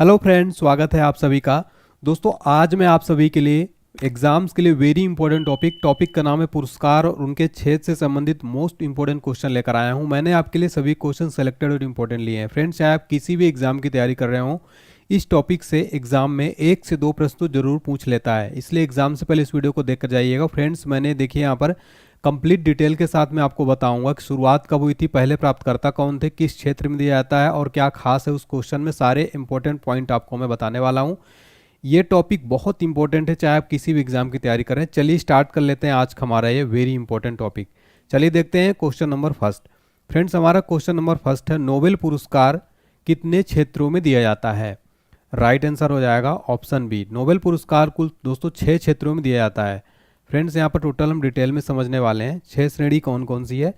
Hello friends, स्वागत है आप सभी का। दोस्तों, आज मैं आप सभी के लिए एग्जाम्स के लिए वेरी इंपॉर्टेंट टॉपिक का नाम है पुरस्कार और उनके क्षेत्र से संबंधित मोस्ट इंपॉर्टेंट क्वेश्चन लेकर आया हूं। मैंने आपके लिए सभी क्वेश्चन सेलेक्टेड और इंपॉर्टेंट लिए हैं। फ्रेंड्स, चाहे आप किसी भी एग्जाम की तैयारी कर रहे हो, इस टॉपिक से एग्जाम में 1 से 2 प्रश्न तो जरूर पूछ लेता है, इसलिए एग्जाम से पहले इस वीडियो को देखकर जाइएगा। फ्रेंड्स, मैंने देखिए यहाँ पर कंप्लीट डिटेल के साथ मैं आपको बताऊंगा कि शुरुआत कब हुई थी, पहले प्राप्तकर्ता कौन थे, किस क्षेत्र में दिया जाता है और क्या खास है उस क्वेश्चन में, सारे इंपॉर्टेंट पॉइंट आपको मैं बताने वाला हूं। ये टॉपिक बहुत इंपॉर्टेंट है, चाहे आप किसी भी एग्जाम की तैयारी करें। चलिए स्टार्ट कर लेते हैं आज हमारा ये वेरी इंपॉर्टेंट टॉपिक। चलिए देखते हैं क्वेश्चन नंबर फर्स्ट। फ्रेंड्स, हमारा क्वेश्चन नंबर फर्स्ट है, नोबेल पुरस्कार कितने क्षेत्रों में दिया जाता है? राइट आंसर हो जाएगा ऑप्शन बी। नोबेल पुरस्कार कुल दोस्तों 6 क्षेत्रों में दिया जाता है। फ्रेंड्स, यहाँ पर टोटल हम डिटेल में समझने वाले हैं। 6 श्रेणी कौन कौन सी है?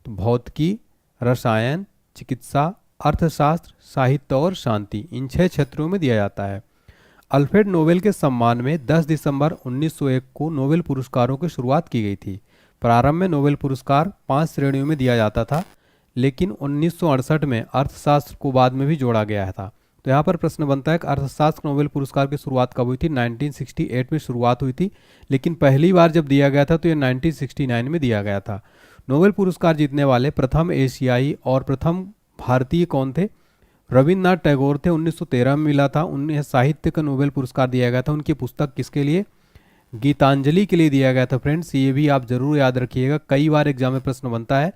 तो भौतिकी, रसायन, चिकित्सा, अर्थशास्त्र, साहित्य और शांति, इन 6 क्षेत्रों में दिया जाता है। अल्फ्रेड नोबेल के सम्मान में 10 दिसंबर 1901 को नोबेल पुरस्कारों की शुरुआत की गई थी। प्रारंभ में नोबेल पुरस्कार 5 श्रेणियों में दिया जाता था, लेकिन 1968 में अर्थशास्त्र को बाद में भी जोड़ा गया था। तो यहाँ पर प्रश्न बनता है कि अर्थशास्त्र नोबेल पुरस्कार की शुरुआत कब हुई थी? 1968 में शुरुआत हुई थी, लेकिन पहली बार जब दिया गया था तो ये 1969 में दिया गया था। नोबेल पुरस्कार जीतने वाले प्रथम एशियाई और प्रथम भारतीय कौन थे? रविन्द्रनाथ टैगोर थे। 1913 में मिला था। उन्हें साहित्य का नोबेल पुरस्कार दिया गया था। उनकी पुस्तक किसके लिए? गीतांजलि के लिए दिया गया था। फ्रेंड्स, ये भी आप जरूर याद रखिएगा, कई बार एग्जाम में प्रश्न बनता है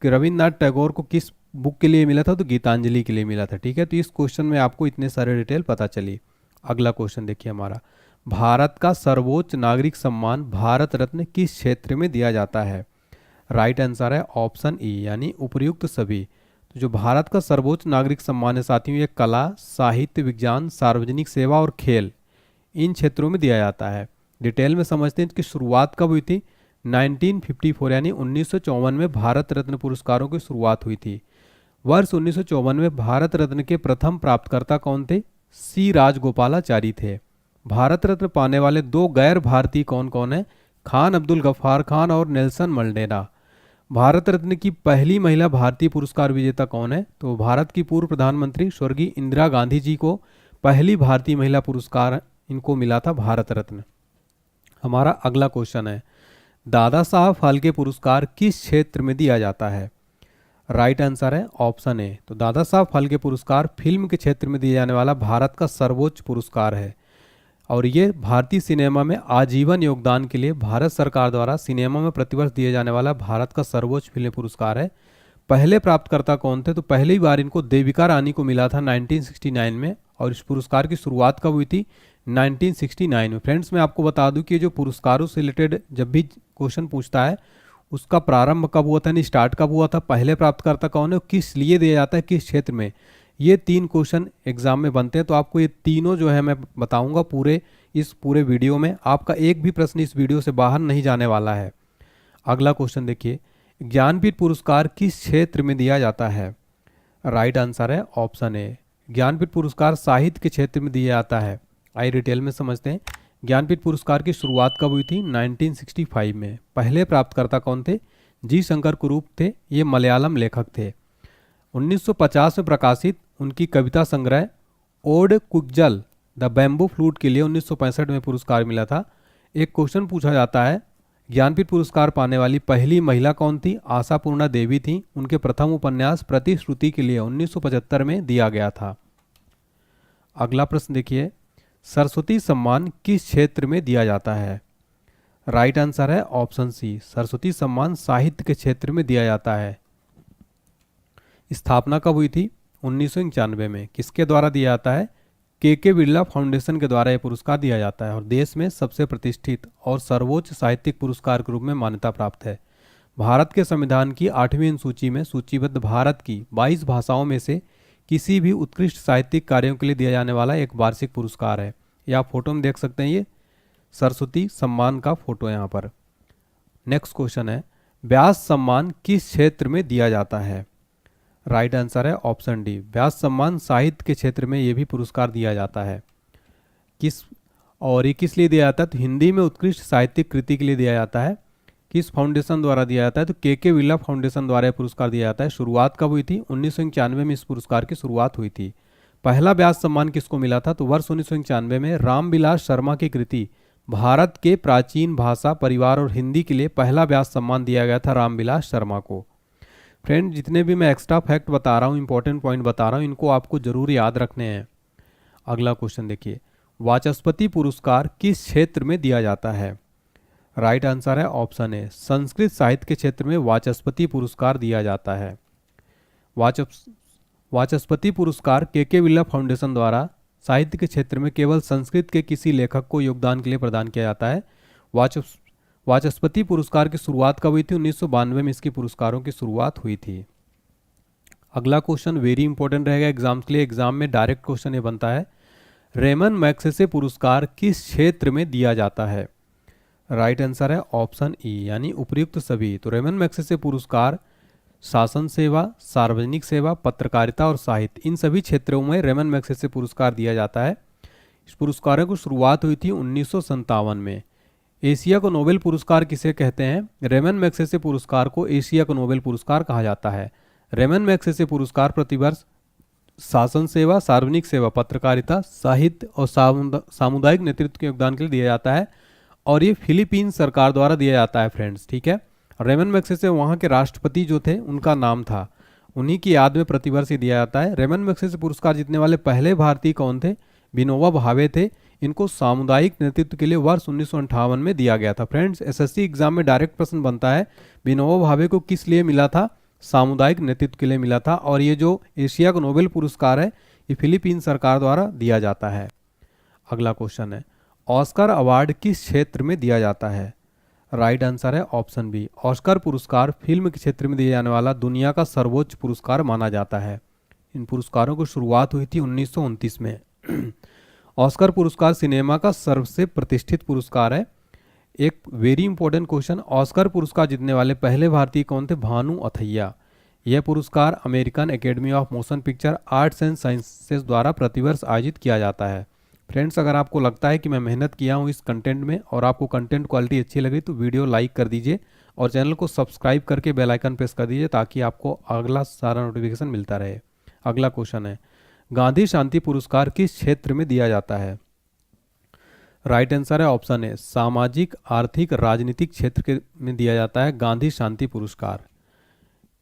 कि रविन्द्रनाथ टैगोर को किस बुक के लिए मिला था? तो गीतांजलि के लिए मिला था। ठीक है, तो इस क्वेश्चन में आपको इतने सारे डिटेल पता चली। अगला क्वेश्चन देखिए हमारा, भारत का सर्वोच्च नागरिक सम्मान भारत रत्न किस क्षेत्र में दिया जाता है? राइट आंसर है ऑप्शन ई, यानी उपयुक्त सभी। तो जो भारत का सर्वोच्च नागरिक सम्मान है साथियों, ये कला, साहित्य, विज्ञान, सार्वजनिक सेवा और खेल, इन क्षेत्रों में दिया जाता है। डिटेल में समझते हैं कि शुरुआत कब हुई थी? 1954 यानी 1954 में भारत रत्न पुरस्कारों की शुरुआत हुई थी। वर्ष 1954 में भारत रत्न के प्रथम प्राप्तकर्ता कौन थे? सी राजगोपालाचारी थे। भारत रत्न पाने वाले 2 गैर भारतीय कौन कौन है? खान अब्दुल गफ्फार खान और नेल्सन मंडेला। भारत रत्न की पहली महिला भारतीय पुरस्कार विजेता कौन है? तो भारत की पूर्व प्रधानमंत्री स्वर्गीय इंदिरा गांधी जी को पहली भारतीय महिला पुरस्कार इनको मिला था, भारत रत्न। हमारा अगला क्वेश्चन है, दादा साहब फाल्के पुरस्कार किस क्षेत्र में दिया जाता है? राइट आंसर है ऑप्शन ए। तो दादा साहब फाल्के पुरस्कार फिल्म के क्षेत्र में दिया जाने वाला भारत का सर्वोच्च पुरस्कार है और ये भारतीय सिनेमा में आजीवन योगदान के लिए भारत सरकार द्वारा सिनेमा में प्रतिवर्ष दिए जाने वाला भारत का सर्वोच्च फिल्म पुरस्कार है। पहले प्राप्तकर्ता कौन थे? तो पहली बार इनको देविका रानी को मिला था 1969 में, और इस पुरस्कार की शुरुआत कब हुई थी? 1969 में। फ्रेंड्स, मैं आपको बता दूं कि जो पुरस्कारों से रिलेटेड जब भी क्वेश्चन पूछता है उसका प्रारंभ कब हुआ था, यानी स्टार्ट कब हुआ था, पहले प्राप्तकर्ता कौन है, किस लिए दिया जाता है, किस क्षेत्र में, ये 3 क्वेश्चन एग्जाम में बनते हैं। तो आपको ये तीनों जो है मैं बताऊंगा इस पूरे वीडियो में। आपका एक भी प्रश्न इस वीडियो से बाहर नहीं जाने वाला है। अगला क्वेश्चन देखिए, ज्ञानपीठ पुरस्कार किस क्षेत्र में दिया जाता है? राइट आंसर है ऑप्शन ए। ज्ञानपीठ पुरस्कार साहित्य के क्षेत्र में दिया जाता है। आइए डिटेल में समझते हैं। ज्ञानपीठ पुरस्कार की शुरुआत कब हुई थी? 1965 में। पहले प्राप्तकर्ता कौन थे? जी शंकर कुरूप थे, ये मलयालम लेखक थे। 1950 में प्रकाशित उनकी कविता संग्रह ओड कुगजल द बैम्बू फ्लूट के लिए 1965 में पुरस्कार मिला था। एक क्वेश्चन पूछा जाता है, ज्ञानपीठ पुरस्कार पाने वाली पहली महिला कौन थी? आशापूर्णा देवी थी। उनके प्रथम उपन्यास प्रतिश्रुति के लिए 1975 में दिया गया था। अगला प्रश्न देखिए, सरस्वती सम्मान किस क्षेत्र में दिया जाता है? राइट आंसर है ऑप्शन सी। सरस्वती सम्मान साहित्य के क्षेत्र में दिया जाता है। स्थापना कब हुई थी? 1991 में। किसके द्वारा दिया जाता है? के बिरला फाउंडेशन के द्वारा यह पुरस्कार दिया जाता है और देश में सबसे प्रतिष्ठित और सर्वोच्च साहित्यिक पुरस्कार के रूप में मान्यता प्राप्त है। भारत के संविधान की 8वीं अनुसूची में सूचीबद्ध भारत की 22 भाषाओं में से किसी भी उत्कृष्ट साहित्यिक कार्यों के लिए दिया जाने वाला एक वार्षिक पुरस्कार है। ये आप फोटो में देख सकते हैं, ये सरस्वती सम्मान का फोटो है यहाँ पर। नेक्स्ट क्वेश्चन है, व्यास सम्मान किस क्षेत्र में दिया जाता है? राइट आंसर है ऑप्शन डी। व्यास सम्मान साहित्य के क्षेत्र में ये भी पुरस्कार दिया जाता है। ये किस लिए दिया जाता है? तो हिंदी में उत्कृष्ट साहित्यिक कृति के लिए दिया जाता है। किस फाउंडेशन द्वारा दिया जाता है? तो के बिरला फाउंडेशन द्वारा यह पुरस्कार दिया जाता है। शुरुआत कब हुई थी? 1991 में इस पुरस्कार की शुरुआत हुई थी। पहला व्यास सम्मान किसको मिला था? तो वर्ष 1991 में रामविलास शर्मा की कृति भारत के प्राचीन भाषा, परिवार और हिंदी के लिए पहला व्यास सम्मान दिया गया था रामविलास शर्मा को। फ्रेंड, जितने भी मैं एक्स्ट्रा फैक्ट बता रहा हूँ, इंपॉर्टेंट पॉइंट बता रहा हूँ, इनको आपको जरूर याद रखने हैं। अगला क्वेश्चन देखिए, वाचस्पति पुरस्कार किस क्षेत्र में दिया जाता है? राइट आंसर है ऑप्शन ए, संस्कृत साहित्य के क्षेत्र में वाचस्पति पुरस्कार दिया जाता है। वाचस्पति पुरस्कार के बिरला फाउंडेशन द्वारा साहित्य के क्षेत्र में केवल संस्कृत के किसी लेखक को योगदान के लिए प्रदान किया जाता है। वाचस्पति पुरस्कार की शुरुआत कब हुई थी? 1992 में इसकी पुरस्कारों की शुरुआत हुई थी। अगला क्वेश्चन वेरी इंपॉर्टेंट रहेगा एग्जाम के लिए, एग्जाम में डायरेक्ट क्वेश्चन ये बनता है, रेमन मैग्सेसे पुरस्कार किस क्षेत्र में दिया जाता है? राइट आंसर है ऑप्शन ई, यानी उपयुक्त सभी। तो रेमन मैग्सेसे पुरस्कार शासन सेवा, सार्वजनिक सेवा, पत्रकारिता और साहित्य, इन सभी क्षेत्रों में रेमन मैग्सेसे पुरस्कार दिया जाता है। इस पुरस्कारों की शुरुआत हुई थी 1957 में। एशिया को नोबेल पुरस्कार किसे कहते हैं? रेमन मैग्सेसे पुरस्कार को एशिया को नोबेल पुरस्कार कहा जाता है। रेमन मैग्सेसे पुरस्कार प्रतिवर्ष शासन सेवा, सार्वजनिक सेवा, पत्रकारिता, साहित्य और सामुदायिक नेतृत्व के योगदान के लिए दिया जाता है और ये फिलीपींस सरकार द्वारा दिया जाता है फ्रेंड्स, ठीक है। रेमन मैग्सेसे वहाँ के राष्ट्रपति जो थे उनका नाम था, उन्हीं की याद में प्रतिवर्ष दिया जाता है। रेमन मैग्सेसे पुरस्कार जीतने वाले पहले भारतीय कौन थे? विनोबा भावे थे। इनको सामुदायिक नेतृत्व के लिए वर्ष 1958 में दिया गया था। फ्रेंड्स, एसएससी एग्जाम में डायरेक्ट प्रश्न बनता है, विनोबा भावे को किस लिए मिला था? सामुदायिक नेतृत्व के लिए मिला था। और ये जो एशिया का नोबेल पुरस्कार है ये फिलीपीन सरकार द्वारा दिया जाता है। अगला क्वेश्चन है, ऑस्कर अवार्ड किस क्षेत्र में दिया जाता है? राइट आंसर है ऑप्शन बी, ऑस्कर पुरस्कार फिल्म के क्षेत्र में दिया जाने वाला दुनिया का सर्वोच्च पुरस्कार माना जाता है। इन पुरस्कारों की शुरुआत हुई थी 1929 में। ऑस्कर पुरस्कार सिनेमा का सबसे प्रतिष्ठित पुरस्कार है। एक वेरी इंपॉर्टेंट क्वेश्चन, ऑस्कर पुरस्कार जीतने वाले पहले भारतीय कौन थे? भानु अथैया। यह पुरस्कार American academy of motion picture arts and sciences द्वारा प्रतिवर्ष आयोजित किया जाता है। फ्रेंड्स, अगर आपको लगता है कि मैं मेहनत किया हूँ इस कंटेंट में और आपको कंटेंट क्वालिटी अच्छी लगी तो वीडियो लाइक कर दीजिए और चैनल को सब्सक्राइब करके बेल आइकन प्रेस कर दीजिए ताकि आपको अगला सारा नोटिफिकेशन मिलता रहे। अगला क्वेश्चन है, गांधी शांति पुरस्कार किस क्षेत्र में दिया जाता है? राइट आंसर है ऑप्शन ए, सामाजिक, आर्थिक, राजनीतिक क्षेत्र में दिया जाता है गांधी शांति पुरस्कार।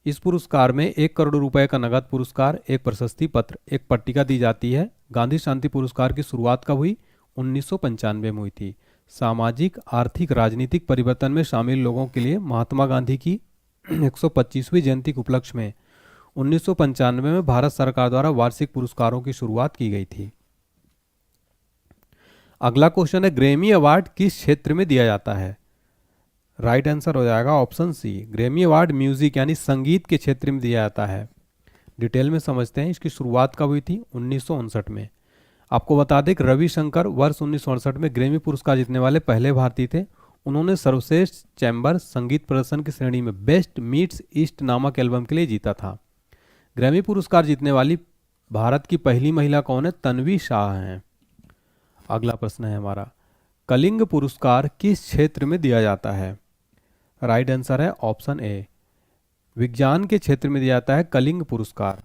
इस पुरस्कार में 1 करोड़ रुपए का नगद पुरस्कार, एक प्रशस्ति पत्र, एक पट्टिका दी जाती है। गांधी शांति पुरस्कार की शुरुआत कब हुई? 1995 में हुई थी। सामाजिक, आर्थिक, राजनीतिक परिवर्तन में शामिल लोगों के लिए महात्मा गांधी की 125वीं जयंती के उपलक्ष्य में 1995 में भारत सरकार द्वारा वार्षिक पुरस्कारों की शुरुआत की गई थी। अगला क्वेश्चन है, ग्रैमी अवार्ड किस क्षेत्र में दिया जाता है? राइट आंसर हो जाएगा option C, Grammy award music यानी संगीत के क्षेत्र में दिया जाता है। डिटेल में समझते हैं, इसकी शुरुआत कब हुई थी? 1959 में। आपको बता दें कि रविशंकर वर्ष 1968 में ग्रैमी पुरस्कार जीतने वाले पहले भारतीय थे। उन्होंने सर्वश्रेष्ठ चैम्बर संगीत प्रदर्शन की श्रेणी में बेस्ट मीट्स ईस्ट नामक एल्बम के लिए जीता था। ग्रैमी पुरस्कार जीतने वाली भारत की पहली महिला कौन है? तन्वी शाह हैं। अगला प्रश्न है हमारा, कलिंग पुरस्कार किस क्षेत्र में दिया जाता है? राइट आंसर है ऑप्शन ए, विज्ञान के क्षेत्र में दिया जाता है कलिंग पुरस्कार।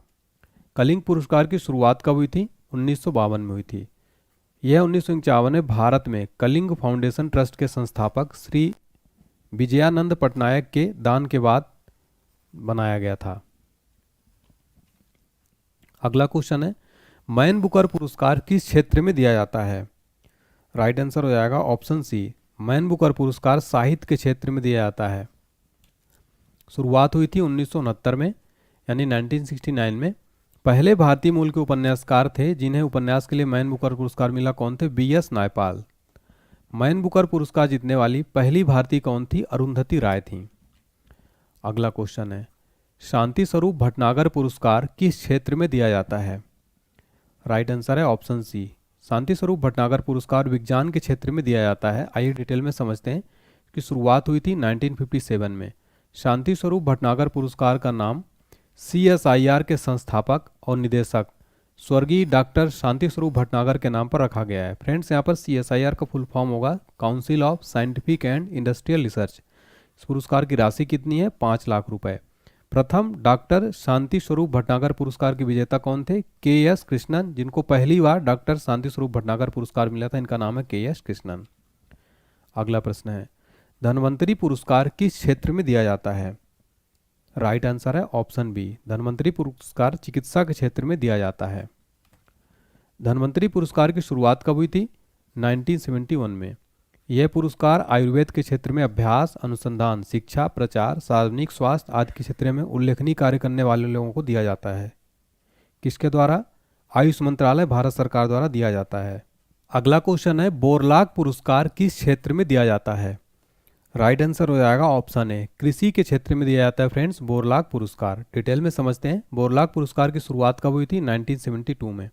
कलिंग पुरस्कार की शुरुआत कब हुई थी? 1952 में हुई थी। यह 1951 में भारत में कलिंग फाउंडेशन ट्रस्ट के संस्थापक श्री विजयानंद पटनायक के दान के बाद बनाया गया था। अगला क्वेश्चन है, मैन बुकर पुरस्कार किस क्षेत्र में दिया जाता है? राइट आंसर हो जाएगा ऑप्शन सी, मैन बुकर पुरस्कार साहित्य के क्षेत्र में दिया जाता है। शुरुआत हुई थी 1969 में यानी 1969 में। पहले भारतीय मूल के उपन्यासकार थे जिन्हें उपन्यास के लिए मैन बुकर पुरस्कार मिला, कौन थे? बीएस नायपाल। मैन बुकर पुरस्कार जीतने वाली पहली भारतीय कौन थी? अरुंधति राय थी। अगला क्वेश्चन है, शांति स्वरूप भटनागर पुरस्कार किस क्षेत्र में दिया जाता है? राइट आंसर है ऑप्शन सी, शांति स्वरूप भटनागर पुरस्कार विज्ञान के क्षेत्र में दिया जाता है। आइए डिटेल में समझते हैं कि शुरुआत हुई थी 1957 में। शांति स्वरूप भटनागर पुरस्कार का नाम CSIR के संस्थापक और निदेशक स्वर्गीय डॉक्टर शांति स्वरूप भटनागर के नाम पर रखा गया है। फ्रेंड्स, यहाँ पर CSIR का फुल फॉर्म होगा council of scientific and industrial research. इस पुरस्कार की राशि कितनी है? 5 लाख रुपए। प्रथम डॉक्टर शांति स्वरूप भटनागर पुरस्कार के विजेता कौन थे? के.एस. कृष्णन, जिनको पहली बार डॉक्टर शांति स्वरूप भटनागर पुरस्कार मिला था, इनका नाम है के.एस. कृष्णन। अगला प्रश्न है, धन्वंतरी पुरस्कार किस क्षेत्र में दिया जाता है? राइट आंसर है ऑप्शन बी, धन्वंतरी पुरस्कार चिकित्सा के क्षेत्र में दिया जाता है। धन्वंतरी पुरस्कार की शुरुआत कब हुई थी? 1971 में। यह पुरस्कार आयुर्वेद के क्षेत्र में अभ्यास, अनुसंधान, शिक्षा, प्रचार, सार्वजनिक स्वास्थ्य आदि के क्षेत्र में उल्लेखनीय कार्य करने वाले लोगों को दिया जाता है। किसके द्वारा? आयुष मंत्रालय, भारत सरकार द्वारा दिया जाता है। अगला क्वेश्चन है, बोरलाग पुरस्कार किस क्षेत्र में दिया जाता है? राइट आंसर हो जाएगा ऑप्शन ए, कृषि के क्षेत्र में दिया जाता है फ्रेंड्स बोरलाग पुरस्कार। डिटेल में समझते हैं। बोरलाग पुरस्कार की शुरुआत कब हुई थी? 1972 में।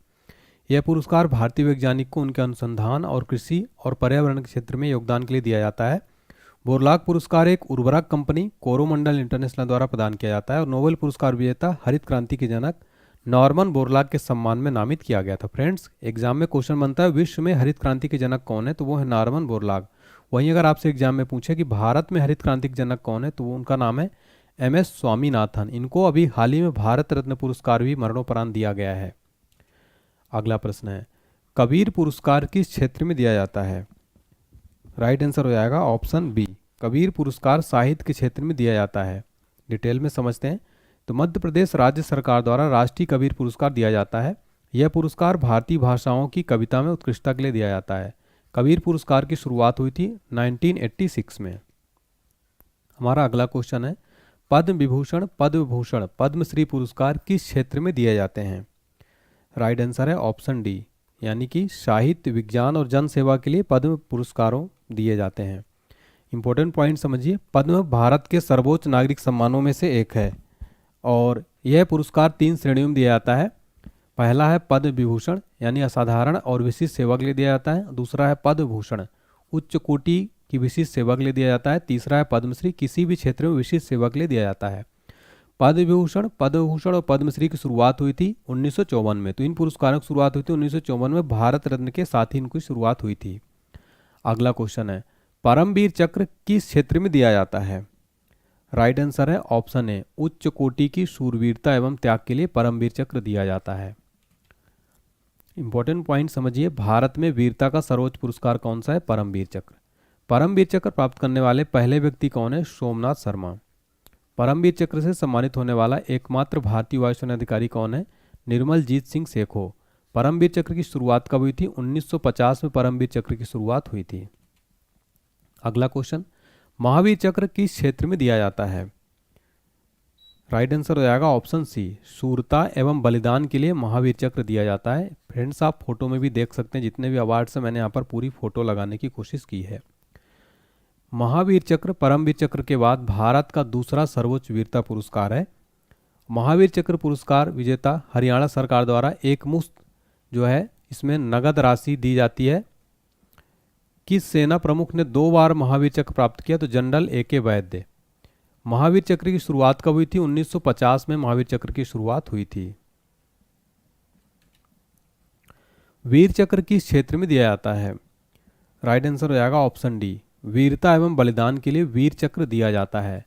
यह पुरस्कार भारतीय वैज्ञानिक को उनके अनुसंधान और कृषि और पर्यावरण के क्षेत्र में योगदान के लिए दिया जाता है। बोरलाग पुरस्कार एक उर्वरक कंपनी कोरोमंडल इंटरनेशनल द्वारा प्रदान किया जाता है और नोबेल पुरस्कार विजेता हरित क्रांति के जनक नॉर्मन बोरलाग के सम्मान में नामित किया गया था। फ्रेंड्स, एग्जाम में क्वेश्चन बनता है विश्व में हरित क्रांति के जनक कौन है, तो वो है नॉर्मन बोरलाग। वहीं अगर आपसे एग्जाम में पूछे कि भारत में हरित क्रांति के जनक कौन है, तो वो उनका नाम है MS स्वामीनाथन। इनको अभी हाल ही में भारत रत्न पुरस्कार भी मरणोपरांत दिया गया है। अगला प्रश्न है, कबीर पुरस्कार किस क्षेत्र में दिया जाता है? राइट आंसर हो जाएगा ऑप्शन बी, कबीर पुरस्कार साहित्य के क्षेत्र में दिया जाता है। डिटेल में समझते हैं। तो मध्य प्रदेश राज्य सरकार द्वारा राष्ट्रीय कबीर पुरस्कार दिया जाता है। यह पुरस्कार भारतीय भाषाओं की कविता में उत्कृष्टता के लिए दिया जाता है। कबीर पुरस्कार की शुरुआत हुई थी 1986 में। हमारा अगला क्वेश्चन है, पद्म विभूषण, पद्म विभूषण, पद्मश्री पुरस्कार किस क्षेत्र में दिए जाते हैं? राइट आंसर है ऑप्शन डी, यानी कि साहित्य, विज्ञान और जन सेवा के लिए पद्म पुरस्कारों दिए जाते हैं। इंपॉर्टेंट पॉइंट समझिए, पद्म भारत के सर्वोच्च नागरिक सम्मानों में से एक है और यह पुरस्कार 3 श्रेणियों में दिया जाता है। पहला है पद्म विभूषण, यानी असाधारण और विशिष्ट सेवा के लिए दिया जाता है। दूसरा है पद्म भूषण, उच्च कोटि की विशिष्ट सेवा के लिए दिया जाता है। तीसरा है पद्मश्री, किसी भी क्षेत्र में विशिष्ट सेवा के लिए दिया जाता है। पद्म विभूषण और पद्मश्री की शुरुआत हुई थी 1954 में। तो इन पुरस्कारों की शुरुआत हुई थी 1954 में, भारत रत्न के साथ ही इनकी शुरुआत हुई थी। अगला क्वेश्चन है, परमवीर चक्र किस क्षेत्र में दिया जाता है? राइट आंसर है ऑप्शन ए, उच्च कोटि की शूरवीरता एवं त्याग के लिए परमवीर चक्र दिया जाता है। इंपॉर्टेंट पॉइंट समझिए, भारत में वीरता का सर्वोच्च पुरस्कार कौन सा है? परमवीर चक्र। परमवीर चक्र प्राप्त करने वाले पहले व्यक्ति कौन है? सोमनाथ शर्मा। परमवीर चक्र से सम्मानित होने वाला एकमात्र भारतीय वायुसेना अधिकारी कौन है? निर्मलजीत सिंह सेखो। परमवीर चक्र की शुरुआत कब हुई थी? 1950 में परमवीर चक्र की शुरुआत हुई थी। अगला क्वेश्चन, महावीर चक्र किस क्षेत्र में दिया जाता है? राइट आंसर हो जाएगा ऑप्शन सी, शूरता एवं बलिदान के लिए महावीर चक्र दिया जाता है। फ्रेंड्स, आप फोटो में भी देख सकते हैं, जितने भी अवार्ड्स हैं मैंने यहाँ पर पूरी फोटो लगाने की कोशिश की है। महावीर चक्र परमवीर चक्र के बाद भारत का दूसरा सर्वोच्च वीरता पुरस्कार है। महावीर चक्र पुरस्कार विजेता हरियाणा सरकार द्वारा एक मुश्त जो है इसमें नगद राशि दी जाती है। किस सेना प्रमुख ने 2 बार महावीर चक्र प्राप्त किया? तो जनरल AK वैद्य। महावीर चक्र की शुरुआत कब हुई थी? 1950 में महावीर चक्र की शुरुआत हुई थी। वीर चक्र किस क्षेत्र में दिया जाता है? राइट आंसर हो जाएगा ऑप्शन डी, वीरता एवं बलिदान के लिए वीर चक्र दिया जाता है।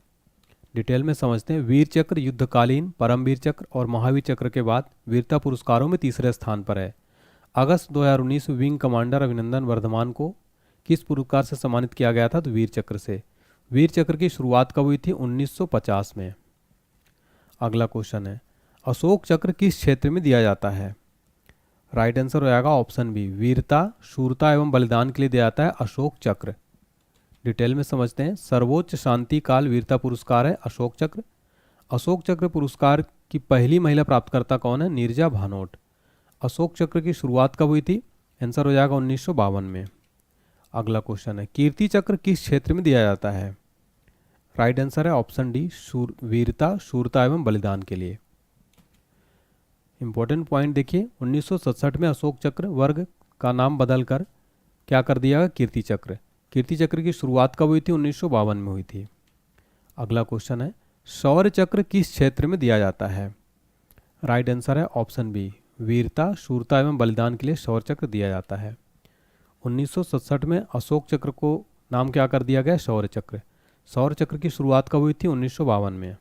डिटेल में समझते हैं। वीर चक्र युद्धकालीन, परमवीर चक्र और महावीर चक्र के बाद वीरता पुरस्कारों में तीसरे स्थान पर है। अगस्त 2019 में विंग कमांडर अभिनंदन वर्धमान को किस पुरस्कार से सम्मानित किया गया था? तो वीर चक्र से। वीर चक्र की शुरुआत कब हुई थी? 1950 में। अगला क्वेश्चन है, अशोक चक्र किस क्षेत्र में दिया जाता है? राइट आंसर हो जाएगा ऑप्शन बी, वीरता, शूरता एवं बलिदान के लिए दिया जाता है अशोक चक्र। डिटेल में समझते हैं। सर्वोच्च शांति काल वीरता पुरस्कार है अशोक चक्र। अशोक चक्र पुरस्कार की पहली महिला प्राप्तकर्ता कौन है? नीरजा भानोट। अशोक चक्र की शुरुआत कब हुई थी? आंसर हो जाएगा 1952 में। अगला क्वेश्चन है, कीर्ति चक्र किस क्षेत्र में दिया जाता है? राइट आंसर है ऑप्शन डी, वीरता, शूरता एवं बलिदान के लिए। इंपॉर्टेंट पॉइंट देखिए, 1967 में अशोक चक्र वर्ग का नाम बदलकर क्या कर दिया गया? कीर्ति चक्र। कीर्ति चक्र की शुरुआत कब हुई थी? 1952 में हुई थी। अगला क्वेश्चन है, शौर्य चक्र किस क्षेत्र में दिया जाता है? राइट आंसर है ऑप्शन बी, वीरता, शूरता एवं बलिदान के लिए शौर्य चक्र दिया जाता है। 1967 में अशोक चक्र को नाम क्या कर दिया गया? शौर्य चक्र। शौर्य चक्र की शुरुआत कब हुई थी? 1952 में।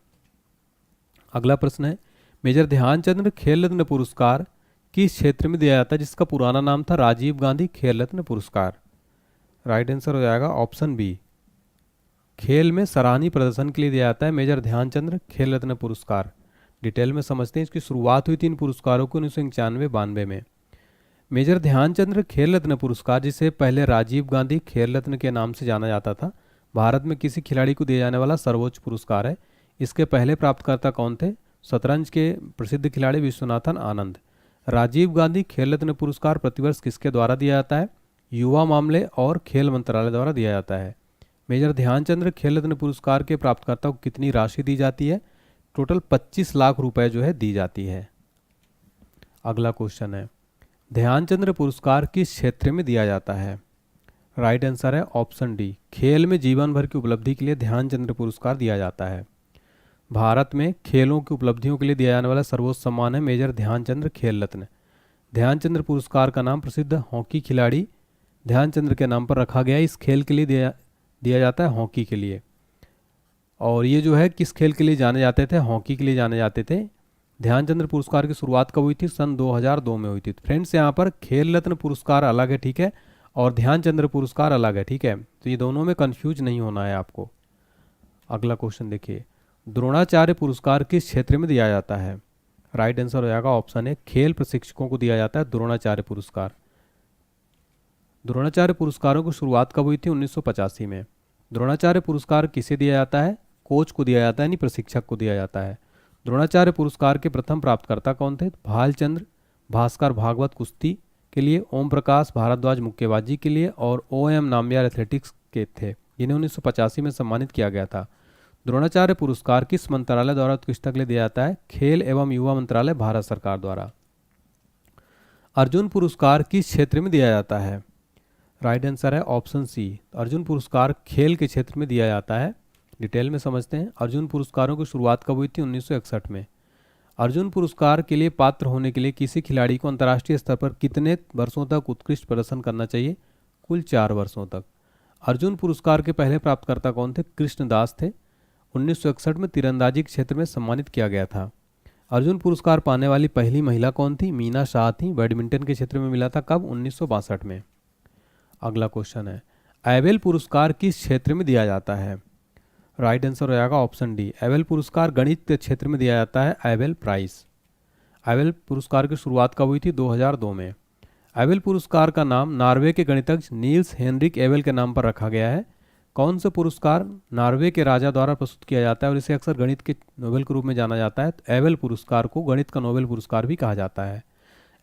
अगला प्रश्न है, मेजर ध्यानचंद खेल रत्न पुरस्कार किस क्षेत्र में दिया जाता है जिसका पुराना नाम था राजीव गांधी खेल रत्न पुरस्कार? राइट आंसर हो जाएगा ऑप्शन बी, खेल में सराहनीय प्रदर्शन के लिए दिया जाता है मेजर ध्यानचंद खेल रत्न पुरस्कार। डिटेल में समझते हैं। इसकी शुरुआत हुई थी इन पुरस्कारों को 1991-92 में। मेजर ध्यानचंद खेल रत्न पुरस्कार, जिसे पहले राजीव गांधी खेल रत्न के नाम से जाना जाता था, भारत में किसी खिलाड़ी को दिया जाने वाला सर्वोच्च पुरस्कार है। इसके पहले प्राप्तकर्ता कौन थे? शतरंज के प्रसिद्ध खिलाड़ी विश्वनाथन आनंद। राजीव गांधी खेल रत्न पुरस्कार प्रतिवर्ष किसके द्वारा दिया जाता है? युवा मामले और खेल मंत्रालय द्वारा दिया जाता है। मेजर ध्यानचंद खेल रत्न पुरस्कार के प्राप्तकर्ता को कितनी राशि दी जाती है? टोटल 25 लाख रुपए जो है दी जाती है। अगला क्वेश्चन है, ध्यानचंद पुरस्कार किस क्षेत्र में दिया जाता है? राइट आंसर है ऑप्शन डी, खेल में जीवन भर की उपलब्धि के लिए ध्यानचंद पुरस्कार दिया जाता है। भारत में खेलों की उपलब्धियों के लिए दिया जाने वाला सर्वोच्च सम्मान है मेजर ध्यानचंद खेल रत्न। ध्यानचंद पुरस्कार का नाम प्रसिद्ध हॉकी खिलाड़ी ध्यानचंद के नाम पर रखा गया है। इस खेल के लिए दिया जाता है, हॉकी के लिए। और ये जो है किस खेल के लिए जाने जाते थे? हॉकी के लिए जाने जाते थे। ध्यानचंद पुरस्कार की शुरुआत कब हुई थी? सन 2002 में हुई थी। फ्रेंड्स, यहाँ पर खेल रत्न पुरस्कार अलग है, ठीक है, और ध्यानचंद पुरस्कार अलग है, ठीक है, तो ये दोनों में कंफ्यूज नहीं होना है आपको। अगला क्वेश्चन देखिए, द्रोणाचार्य पुरस्कार किस क्षेत्र में दिया जाता है? राइट आंसर हो जाएगा ऑप्शन ए, खेल प्रशिक्षकों को दिया जाता है द्रोणाचार्य पुरस्कार। द्रोणाचार्य पुरस्कारों की शुरुआत कब हुई थी? 1985 में। द्रोणाचार्य पुरस्कार किसे दिया जाता है? कोच को दिया जाता है, यानी प्रशिक्षक को दिया जाता है। द्रोणाचार्य पुरस्कार के प्रथम प्राप्तकर्ता कौन थे? भालचंद्र भास्कर भागवत कुश्ती के लिए, ओम प्रकाश भारद्वाज मुक्केबाजी के लिए और OM नाम्बियार एथलेटिक्स के थे, जिन्हें 1985 में सम्मानित किया गया था। द्रोणाचार्य पुरस्कार किस मंत्रालय द्वारा उत्कृष्टता के लिए दिया जाता है? खेल एवं युवा मंत्रालय, भारत सरकार द्वारा। अर्जुन पुरस्कार किस क्षेत्र में दिया जाता है? राइट आंसर है ऑप्शन सी, अर्जुन पुरस्कार खेल के क्षेत्र में दिया जाता है। डिटेल में समझते हैं। अर्जुन पुरस्कारों की शुरुआत कब हुई थी? 1961 में। अर्जुन पुरस्कार के लिए पात्र होने के लिए किसी खिलाड़ी को अंतर्राष्ट्रीय स्तर पर कितने वर्षों तक उत्कृष्ट प्रदर्शन करना चाहिए? कुल 4 वर्षों तक। अर्जुन पुरस्कार के पहले प्राप्तकर्ता कौन थे? कृष्णदास थे। 1961 में तीरंदाजी के क्षेत्र में सम्मानित किया गया था। अर्जुन पुरस्कार पाने वाली पहली महिला कौन थी? मीना शाह थी। बैडमिंटन के क्षेत्र में मिला था, कब? 1962 में। अगला क्वेश्चन है, एबेल पुरस्कार किस क्षेत्र में दिया जाता है? राइट आंसर हो जाएगा ऑप्शन डी, एबेल पुरस्कार गणित के क्षेत्र में दिया जाता है, एबेल प्राइज। एबेल पुरस्कार की शुरुआत कब हुई थी? 2002 में। एबेल पुरस्कार का नाम नॉर्वे के गणितज्ञ नील्स हेनरिक एबेल के नाम पर रखा गया है। कौन सा पुरस्कार नॉर्वे के राजा द्वारा प्रस्तुत किया जाता है और इसे अक्सर गणित के नोबेल के रूप में जाना जाता है? तो एबेल पुरस्कार को गणित का नोबेल पुरस्कार भी कहा जाता है।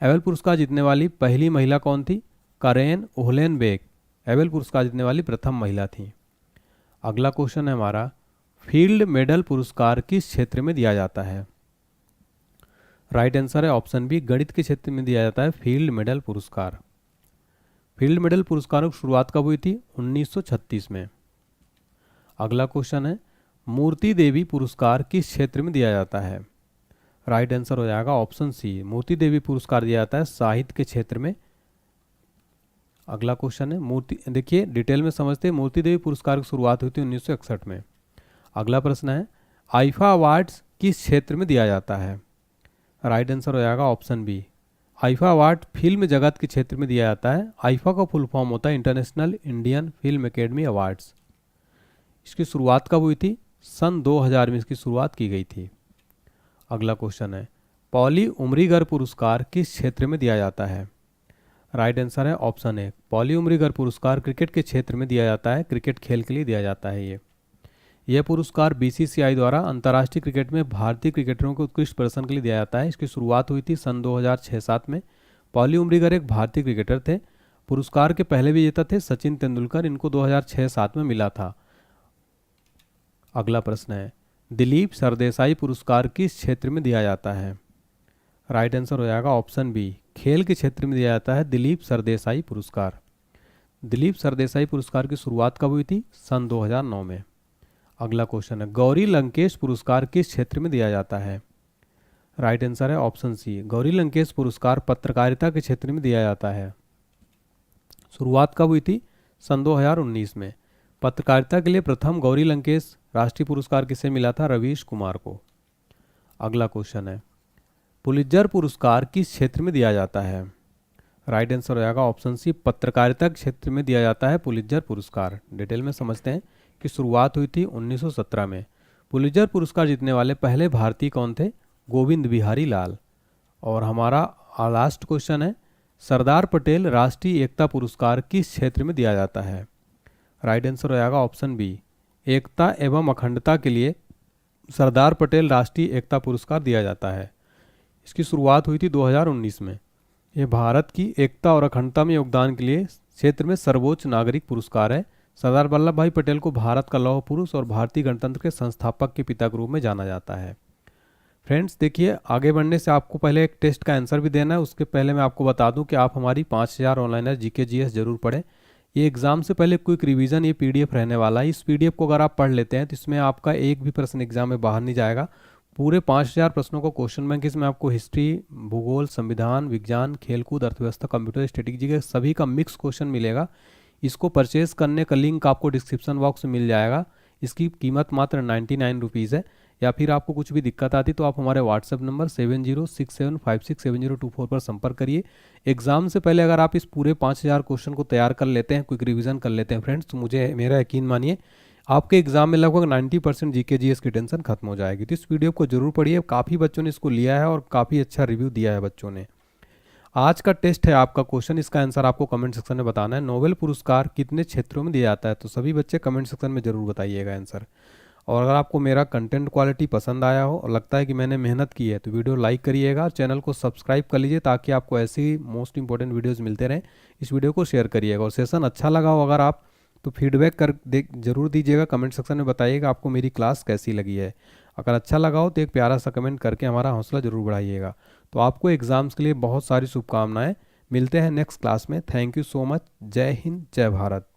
एबेल पुरस्कार जीतने वाली पहली महिला कौन थी? करेन ओहलेनबेक एबेल पुरस्कार जीतने वाली प्रथम महिला थी। अगला क्वेश्चन है हमारा, फील्ड मेडल पुरस्कार किस क्षेत्र में दिया जाता है? राइट आंसर है ऑप्शन बी, गणित के क्षेत्र में दिया जाता है फील्ड मेडल पुरस्कार। फील्ड मेडल पुरस्कारों की शुरुआत कब हुई थी? 1936 में। अगला क्वेश्चन है, मूर्ति देवी पुरस्कार किस क्षेत्र में दिया जाता है? राइट आंसर हो जाएगा ऑप्शन सी, मूर्ति देवी पुरस्कार दिया जाता है साहित्य के क्षेत्र में। अगला क्वेश्चन है, मूर्ति, देखिए डिटेल में समझते हैं। मूर्ति देवी पुरस्कार की शुरुआत हुई थी 1961 में। अगला प्रश्न है, आईफा अवार्ड्स किस क्षेत्र में दिया जाता है? राइट आंसर हो जाएगा option B, IIFA award film जगत के क्षेत्र में दिया जाता है। आईफा का फुल फॉर्म होता है international Indian film academy awards. इसकी शुरुआत कब हुई थी? सन 2000 में इसकी शुरुआत की गई थी। अगला क्वेश्चन है, पॉली उमरीगर पुरस्कार किस क्षेत्र में दिया जाता है? राइट आंसर है ऑप्शन ए, पॉली उमरीगर पुरस्कार क्रिकेट के क्षेत्र में दिया जाता है। क्रिकेट खेल के लिए दिया जाता है। यह पुरस्कार BCCI द्वारा अंतर्राष्ट्रीय क्रिकेट में भारतीय क्रिकेटरों के उत्कृष्ट प्रदर्शन के लिए दिया जाता है। इसकी शुरुआत हुई थी सन 2006-07 में। पॉली उमरीगर एक भारतीय क्रिकेटर थे। पुरस्कार के पहले विजेता थे सचिन तेंदुलकर, इनको 2006-07 में मिला था। अगला प्रश्न है, दिलीप सरदेसाई पुरस्कार किस क्षेत्र में दिया जाता है? राइट आंसर हो जाएगा ऑप्शन बी, खेल के क्षेत्र में दिया जाता है दिलीप सरदेसाई पुरस्कार। दिलीप सरदेसाई पुरस्कार की शुरुआत कब हुई थी? सन 2009 में। अगला क्वेश्चन है, गौरी लंकेश पुरस्कार किस क्षेत्र में दिया जाता है? राइट आंसर है ऑप्शन सी, गौरी लंकेश पुरस्कार पत्रकारिता के क्षेत्र में दिया जाता है। शुरुआत कब हुई थी? सन 2019 में। पत्रकारिता के लिए प्रथम गौरी लंकेश राष्ट्रीय पुरस्कार किसे मिला था? रवीश कुमार को। अगला क्वेश्चन है, पुलित्जर पुरस्कार किस क्षेत्र में दिया जाता है? राइट आंसर हो जाएगा ऑप्शन सी, पत्रकारिता क्षेत्र में दिया जाता है पुलित्जर पुरस्कार। डिटेल में समझते हैं कि शुरुआत हुई थी 1917 में। पुलित्जर पुरस्कार जीतने वाले पहले भारतीय कौन थे? गोविंद बिहारी लाल। और हमारा लास्ट क्वेश्चन है, सरदार पटेल राष्ट्रीय एकता पुरस्कार किस क्षेत्र में दिया जाता है? राइट आंसर हो जाएगा ऑप्शन बी, एकता एवं अखंडता के लिए सरदार पटेल राष्ट्रीय एकता पुरस्कार दिया जाता है। इसकी शुरुआत हुई थी 2019 में। यह भारत की एकता और अखंडता में योगदान के लिए क्षेत्र में सर्वोच्च नागरिक पुरस्कार है। सरदार वल्लभ भाई पटेल को भारत का लौह पुरुष और भारतीय गणतंत्र के संस्थापक के पिता के रूप में जाना जाता है। फ्रेंड्स देखिए, आगे बढ़ने से आपको पहले एक टेस्ट का आंसर भी देना है। उसके पहले मैं आपको बता दूं कि आप हमारी 5000 ऑनलाइनर जीके जीएस जरूर पढ़ें। ये एग्जाम से पहले क्विक रिवीजन ये पीडीएफ रहने वाला है। इस पीडीएफ को अगर आप पढ़ लेते हैं तो इसमें आपका एक भी प्रश्न एग्जाम में बाहर नहीं जाएगा। पूरे 5000 प्रश्नों को क्वेश्चन बैंक इसमें आपको हिस्ट्री, भूगोल, संविधान, विज्ञान, खेलकूद, अर्थव्यवस्था, कंप्यूटर, स्ट्रेटेजी के सभी का मिक्स क्वेश्चन मिलेगा। इसको परचेज करने का लिंक आपको डिस्क्रिप्शन बॉक्स में मिल जाएगा। इसकी कीमत मात्र 99 रुपीज़ है। या फिर आपको कुछ भी दिक्कत आती तो आप हमारे व्हाट्सएप नंबर 7067567024 पर संपर्क करिए। एग्जाम से पहले अगर आप इस पूरे 5000 क्वेश्चन को तैयार कर लेते हैं, क्विक रिवीजन कर लेते हैं फ्रेंड्स, तो मुझे मेरा यकीन मानिए आपके एग्जाम में लगभग 90% जीके जीएस की टेंशन खत्म हो जाएगी। तो इस वीडियो को जरूर पढ़िए। काफ़ी बच्चों ने इसको लिया है और काफ़ी अच्छा रिव्यू दिया है बच्चों ने। आज का टेस्ट है आपका क्वेश्चन, इसका आंसर आपको कमेंट सेक्शन में बताना है। नोबेल पुरस्कार कितने क्षेत्रों में दिया जाता है? तो सभी बच्चे कमेंट सेक्शन में जरूर बताइएगा आंसर। और अगर आपको मेरा कंटेंट क्वालिटी पसंद आया हो और लगता है कि मैंने मेहनत की है तो वीडियो लाइक करिएगा, चैनल को सब्सक्राइब कर लीजिए ताकि आपको ऐसी मोस्ट इंपॉर्टेंट वीडियोस मिलते रहें। इस वीडियो को शेयर करिएगा और सेशन अच्छा लगा हो अगर आप तो फीडबैक कर जरूर दीजिएगा, कमेंट सेक्शन में बताइएगा आपको मेरी क्लास कैसी लगी है। अगर अच्छा लगा हो तो एक प्यारा सा कमेंट करके हमारा हौसला जरूर बढ़ाइएगा। तो आपको एग्जाम्स के लिए बहुत सारी शुभकामनाएं। मिलते हैं नेक्स्ट क्लास में। Thank you so much. जय हिंद, जय भारत।